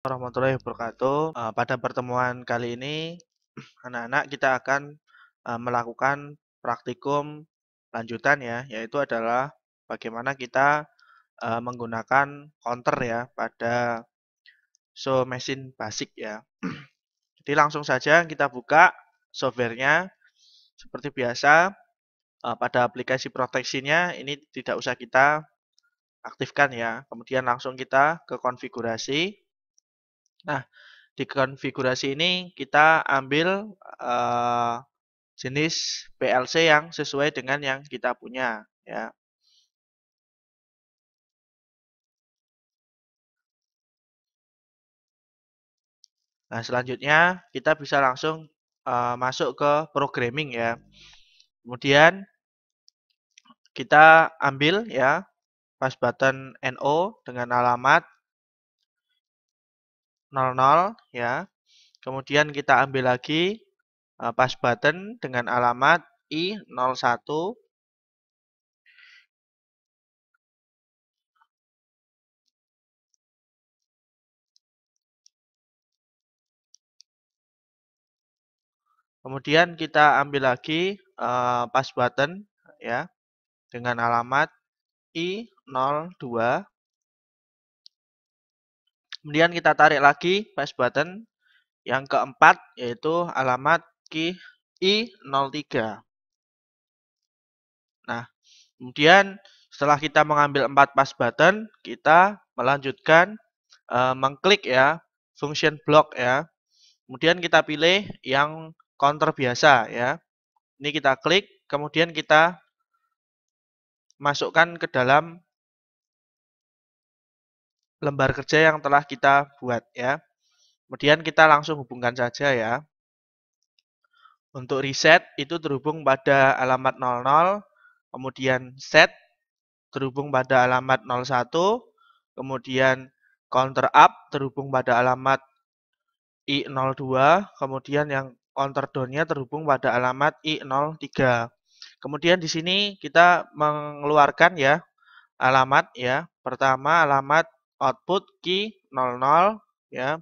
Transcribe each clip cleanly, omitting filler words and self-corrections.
Warahmatullahi wabarakatuh. Pada pertemuan kali ini, anak-anak kita akan melakukan praktikum lanjutan ya, yaitu adalah bagaimana kita menggunakan counter ya pada show machine basic ya. Jadi langsung saja kita buka softwarenya. Seperti biasa, pada aplikasi proteksinya ini tidak usah kita aktifkan ya. Kemudian langsung kita ke konfigurasi. Nah, di konfigurasi ini kita ambil jenis PLC yang sesuai dengan yang kita punya ya. Nah, selanjutnya kita bisa langsung masuk ke programming ya. Kemudian kita ambil ya pas button NO dengan alamat 00 ya. Kemudian kita ambil lagi pas button dengan alamat I01. Kemudian kita ambil lagi pas button ya dengan alamat I02. Kemudian kita tarik lagi pas button yang keempat yaitu alamat key I03. Nah, kemudian setelah kita mengambil 4 pas button, kita melanjutkan mengklik ya function block ya. Kemudian kita pilih yang counter biasa ya. Ini kita klik, kemudian kita masukkan ke dalam lembar kerja yang telah kita buat ya. Kemudian kita langsung hubungkan saja ya. Untuk reset itu terhubung pada alamat 00, kemudian set terhubung pada alamat 01, kemudian counter up terhubung pada alamat I02, kemudian yang counter down-nya terhubung pada alamat I03. Kemudian di sini kita mengeluarkan ya alamat ya. Pertama alamat output key 00 ya.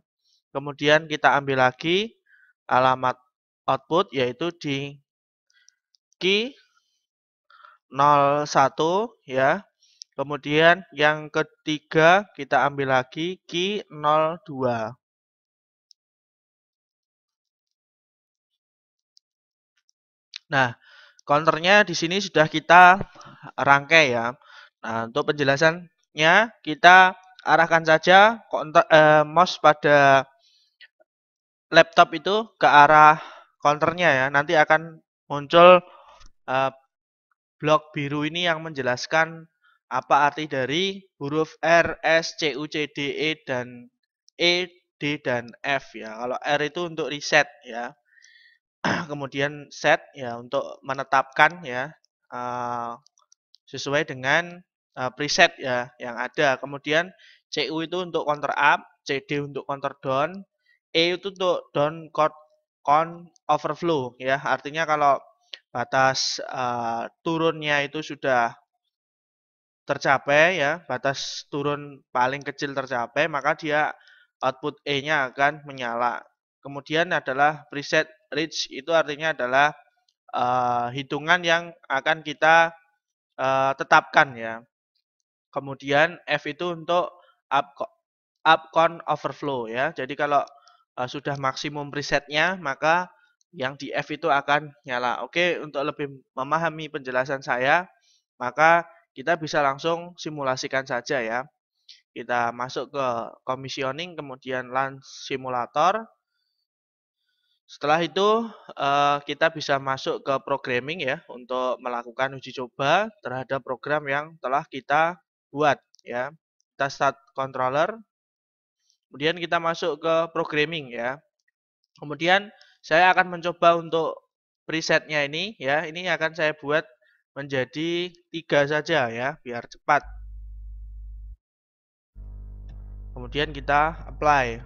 Kemudian kita ambil lagi alamat output yaitu di key 01 ya. Kemudian yang ketiga kita ambil lagi key 02. Nah, counternya di sini sudah kita rangkai ya. Nah, untuk penjelasannya kita arahkan saja mouse pada laptop itu ke arah counternya ya. Nanti akan muncul blok biru ini yang menjelaskan apa arti dari huruf R, S, C, U, C, D, E, dan E, D, dan F ya. Kalau R itu untuk reset ya. Kemudian set ya untuk menetapkan ya sesuai dengan preset ya yang ada. Kemudian CU itu untuk counter up, CD untuk counter down, E itu untuk down count overflow ya. Artinya kalau batas turunnya itu sudah tercapai ya, batas turun paling kecil tercapai, maka dia output E-nya akan menyala. Kemudian adalah preset reach, itu artinya adalah hitungan yang akan kita tetapkan ya. Kemudian F itu untuk up count overflow ya. Jadi kalau sudah maksimum presetnya, maka yang di F itu akan nyala. Oke, untuk lebih memahami penjelasan saya, maka kita bisa langsung simulasikan saja ya. Kita masuk ke commissioning, kemudian launch simulator. Setelah itu kita bisa masuk ke programming ya untuk melakukan uji coba terhadap program yang telah kita buat ya. Kita start controller, kemudian kita masuk ke programming ya. Kemudian saya akan mencoba untuk presetnya ini ya. Ini akan saya buat menjadi 3 saja ya biar cepat. Kemudian kita apply.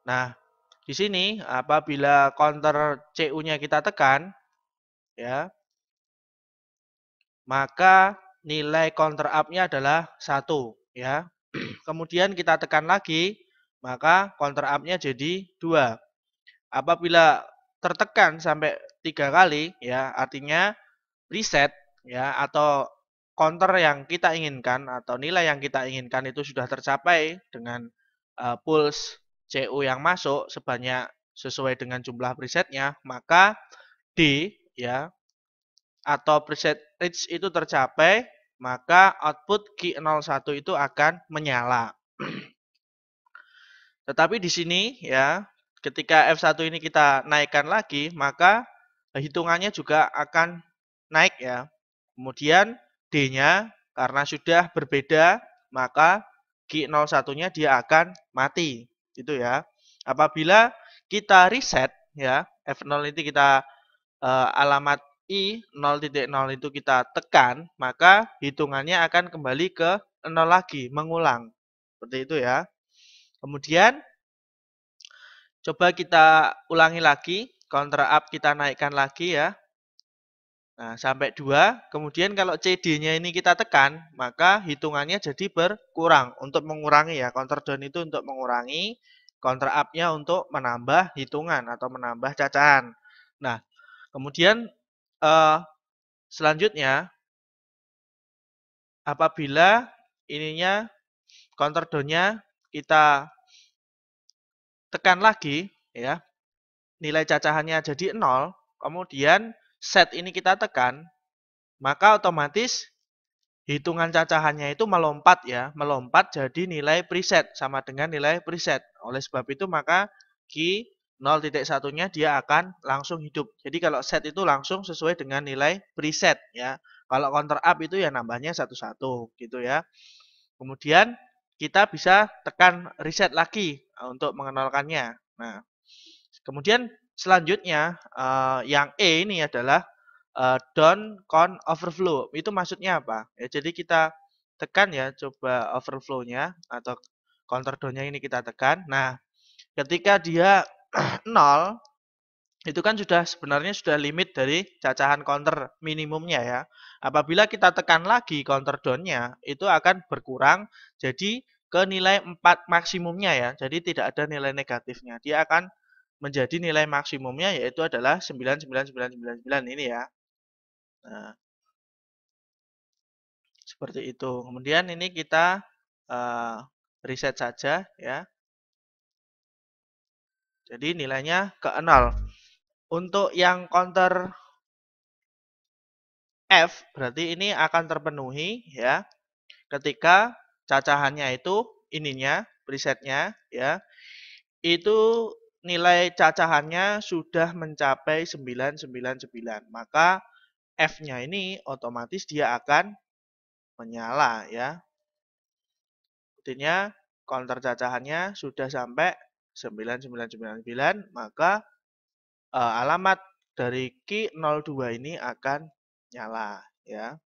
Nah, di sini apabila counter CU-nya kita tekan ya, maka nilai counter up-nya adalah 1 ya. Kemudian kita tekan lagi, maka counter up-nya jadi 2. Apabila tertekan sampai 3 kali, ya artinya preset ya atau counter yang kita inginkan atau nilai yang kita inginkan itu sudah tercapai dengan pulse CU yang masuk sebanyak sesuai dengan jumlah presetnya, maka D ya atau preset reach itu tercapai, maka output key 01 itu akan menyala. Tetapi di sini ya, ketika F1 ini kita naikkan lagi, maka hitungannya juga akan naik ya. Kemudian D-nya karena sudah berbeda, maka Q01-nya dia akan mati. Gitu ya. Apabila kita reset ya, F0 ini kita alamat I 0.0 itu kita tekan, maka hitungannya akan kembali ke 0 lagi, mengulang. Seperti itu ya. Kemudian coba kita ulangi lagi, counter up kita naikkan lagi ya. Nah, sampai 2. Kemudian kalau CD-nya ini kita tekan, maka hitungannya jadi berkurang. Untuk mengurangi ya, counter down itu untuk mengurangi, counter up-nya untuk menambah hitungan atau menambah cacahan. Nah, kemudian selanjutnya, apabila ininya counter down-nya kita tekan lagi, ya, nilai cacahannya jadi 0, kemudian set ini kita tekan, maka otomatis hitungan cacahannya itu melompat ya, melompat jadi nilai preset sama dengan nilai preset. Oleh sebab itu maka key 0.1-nya dia akan langsung hidup. Jadi kalau set itu langsung sesuai dengan nilai preset ya. Kalau counter up itu ya nambahnya satu-satu gitu ya. Kemudian kita bisa tekan reset lagi untuk mengenalkannya. Nah, kemudian selanjutnya yang E ini adalah down count overflow. Itu maksudnya apa? Ya, jadi kita tekan ya, coba overflow-nya atau counter down-nya ini kita tekan. Nah, ketika dia 0, itu kan sudah sebenarnya sudah limit dari cacahan counter minimumnya ya. Apabila kita tekan lagi counter down-nya, itu akan berkurang jadi ke nilai 4 maksimumnya ya. Jadi tidak ada nilai negatifnya. Dia akan menjadi nilai maksimumnya yaitu adalah 99999 ini ya. Nah, seperti itu. Kemudian ini kita reset saja ya. Jadi nilainya ke 0. Untuk yang counter F berarti ini akan terpenuhi ya ketika cacahannya itu ininya presetnya ya. Itu nilai cacahannya sudah mencapai 999. Maka F-nya ini otomatis dia akan menyala ya. Artinya counter cacahannya sudah sampai 9999, maka alamat dari key 02 ini akan nyala ya.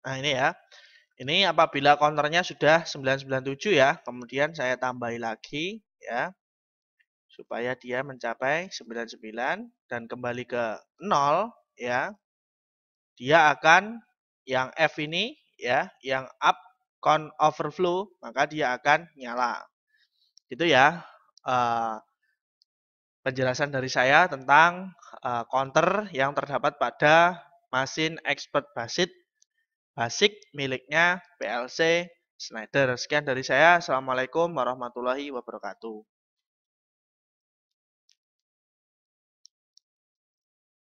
Nah, ini ya. Ini apabila counternya sudah 997 ya, kemudian saya tambahi lagi ya, supaya dia mencapai 99 dan kembali ke 0 ya. Dia akan yang F ini ya, yang up count overflow, maka dia akan nyala. Itu ya penjelasan dari saya tentang counter yang terdapat pada mesin expert basic miliknya PLC Schneider. Sekian dari saya. Assalamualaikum warahmatullahi wabarakatuh.